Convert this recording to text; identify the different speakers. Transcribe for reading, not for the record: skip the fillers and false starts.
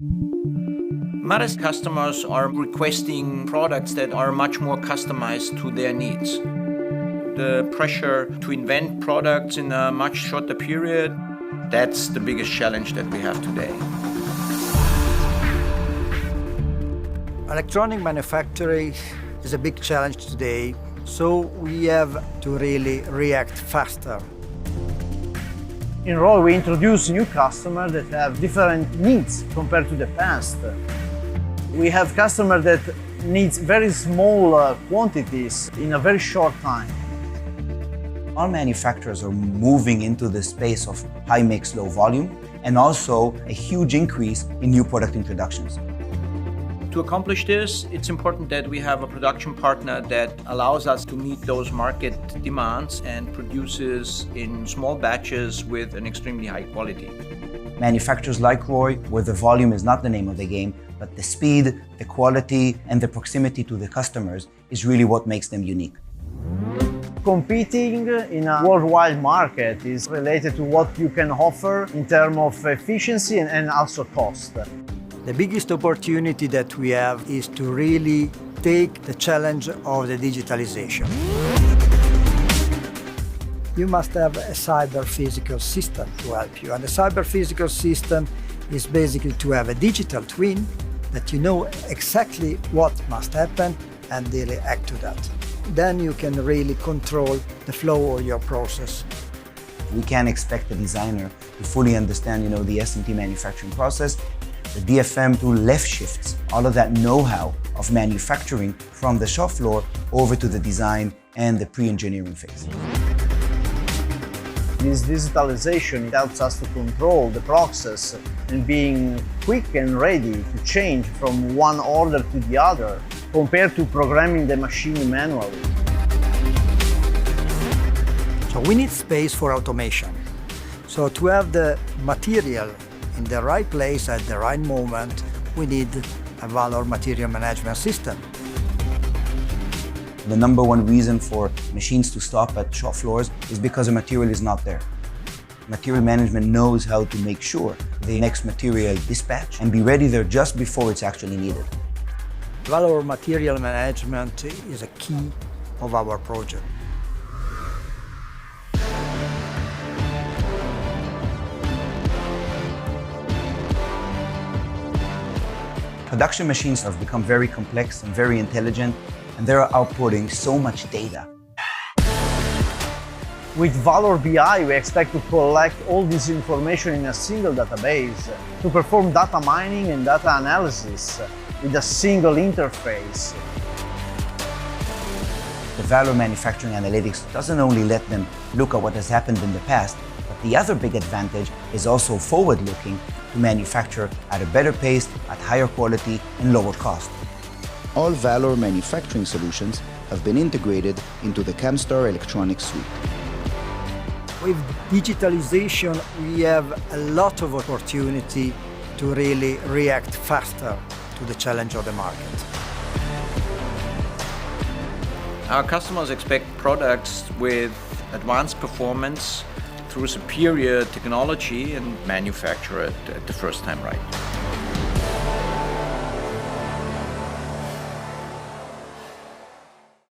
Speaker 1: Modest customers are requesting products that are much more customized to their needs. The pressure to invent products in a much shorter period, that's the biggest challenge that we have today.
Speaker 2: Electronic manufacturing is a big challenge today, so we have to really react faster.
Speaker 3: In ROJ, we introduce new customers that have different needs compared to the past. We have customers that need very small quantities in a very short time.
Speaker 4: All manufacturers are moving into the space of high mix, low volume, and also a huge increase in new product introductions.
Speaker 1: To accomplish this, it's important that we have a production partner that allows us to meet those market demands and produces in small batches with an extremely high quality.
Speaker 4: Manufacturers like ROJ, where the volume is not the name of the game, but the speed, the quality, and the proximity to the customers is really what makes them unique.
Speaker 3: Competing in a worldwide market is related to what you can offer in terms of efficiency and also cost.
Speaker 2: The biggest opportunity that we have is to really take the challenge of the digitalization. You must have a cyber-physical system to help you. And the cyber-physical system is basically to have a digital twin that you know exactly what must happen and really act to that. Then you can really control the flow of your process.
Speaker 4: We can't expect the designer to fully understand, the S&T manufacturing process. The DFM to left shifts all of that know-how of manufacturing from the shop floor over to the design and the pre-engineering phase.
Speaker 3: This digitalization helps us to control the process and being quick and ready to change from one order to the other compared to programming the machine manually.
Speaker 2: So we need space for automation. So to have the material in the right place at the right moment, we need a value material management system.
Speaker 4: The number one reason for machines to stop at shop floors is because the material is not there. Material management knows how to make sure the next material dispatch and be ready there just before it's actually needed.
Speaker 2: Value material management is a key of our project.
Speaker 4: Production machines have become very complex and very intelligent, and they're outputting so much data.
Speaker 3: With Valor BI, we expect to collect all this information in a single database to perform data mining and data analysis with a single interface.
Speaker 4: The Valor Manufacturing Analytics doesn't only let them look at what has happened in the past, but the other big advantage is also forward-looking to manufacture at a better pace, at higher quality and lower cost.
Speaker 5: All Valor manufacturing solutions have been integrated into the Camstar electronics suite.
Speaker 2: With digitalization, we have a lot of opportunity to really react faster to the challenge of the market.
Speaker 1: Our customers expect products with advanced performance through superior technology and manufacture it at the first time right.